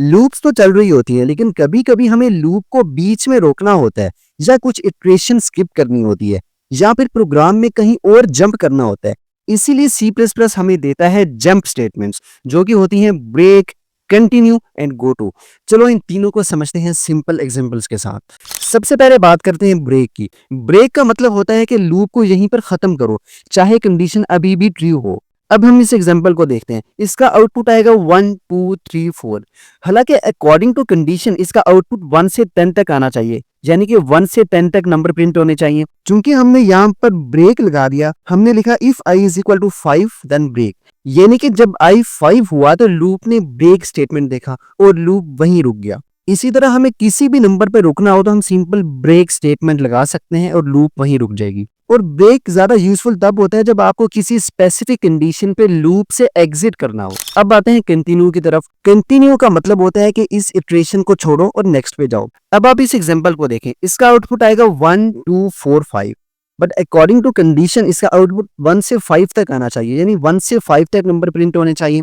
Loops तो चल रही होती है, लेकिन कभी कभी हमें लूप को बीच में रोकना होता है, या कुछ इटरेशन स्किप करनी होती है, या फिर प्रोग्राम में कहीं और जंप करना होता है। इसीलिए सी प्लस प्लस हमें देता है जंप स्टेटमेंट्स, जो कि होती हैं break, continue and go to. चलो इन तीनों को समझते हैं सिंपल एग्जांपल्स के साथ। सबसे पहले बात करते हैं ब्रेक की। ब्रेक का मतलब होता है कि लूप को यहीं पर खत्म करो, चाहे कंडीशन अभी भी ट्रू हो। अब हम इस एग्जांपल को देखते हैं। इसका आउटपुट आएगा 1 2 3 4। हालांकि अकॉर्डिंग टू कंडीशन इसका आउटपुट 1 से 10 तक आना चाहिए, यानी कि 1 से 10 तक नंबर प्रिंट होने चाहिए। चूंकि हमने यहाँ पर ब्रेक लगा दिया, हमने लिखा if I is equal to 5 then break, यानी कि जब आई 5 हुआ तो लूप ने ब्रेक स्टेटमेंट देखा और लूप वहीं रुक गया। इसी तरह हमें किसी भी नंबर पे रुकना हो तो हम सिंपल ब्रेक स्टेटमेंट लगा सकते हैं और लूप वहीं रुक जाएगी। और ब्रेक ज्यादा यूजफुल तब होता है जब आपको किसी स्पेसिफिक कंडीशन पे लूप से एग्जिट करना हो। अब आते हैं कंटिन्यू की तरफ। कंटिन्यू का मतलब होता है कि इस इटरेशन को छोड़ो और नेक्स्ट पे जाओ। अब आप इस एग्जांपल को देखें। इसका आउटपुट आएगा 1 2 4 5, बट अकॉर्डिंग टू कंडीशन इसका आउटपुट 1 से 5 तक आना चाहिए, यानी 1 से 5 तक नंबर प्रिंट होने चाहिए।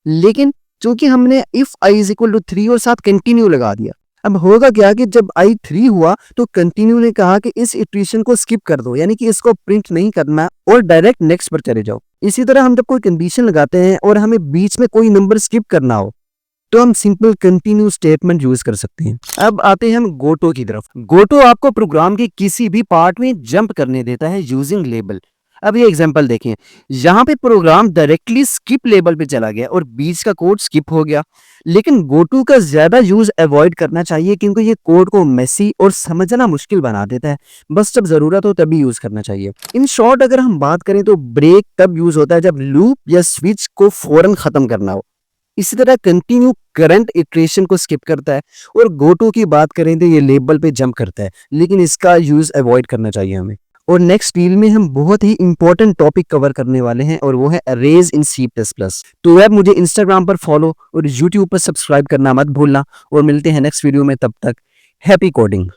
लेकिन चूंकि हमने if I is equal to 3 और साथ कंटिन्यू लगा दिया, अब होगा क्या कि जब आई 3 हुआ तो कंटिन्यू ने कहा कि इस इटरेशन को स्किप कर दो, यानी कि इसको प्रिंट नहीं करना और डायरेक्ट नेक्स्ट पर चले जाओ। इसी तरह हम जब कोई कंडीशन लगाते हैं और हमें बीच में कोई नंबर स्किप करना हो तो हम सिंपल कंटिन्यू स्टेटमेंट यूज कर सकते हैं। अब आते हैं हम गोटो की तरफ। गोटो आपको प्रोग्राम के किसी भी पार्ट में जंप करने देता है यूजिंग लेबल। अब ये एग्जांपल देखें। यहाँ पे प्रोग्राम डायरेक्टली स्किप लेबल पे चला गया और बीच का कोड स्किप हो गया। लेकिन गोटू का ज्यादा यूज अवॉइड करना चाहिए, क्योंकि ये कोड को मेसी और समझना मुश्किल बना देता है। बस जब जरूरत हो तभी यूज करना चाहिए। इन शॉर्ट अगर हम बात करें तो ब्रेक तब यूज होता है जब लूप या स्विच को फौरन खत्म करना हो। इसी तरह कंटिन्यू करंट इटरेशन को स्किप करता है, और गोटू की बात करें तो ये लेबल पे जंप करता है, लेकिन इसका यूज अवॉइड करना चाहिए हमें। और नेक्स्ट वीडियो में हम बहुत ही इंपॉर्टेंट टॉपिक कवर करने वाले हैं, और वो है अरेज इन सी प्लस प्लस। तो अब मुझे इंस्टाग्राम पर फॉलो और यूट्यूब पर सब्सक्राइब करना मत भूलना, और मिलते हैं नेक्स्ट वीडियो में। तब तक हैप्पी कोडिंग।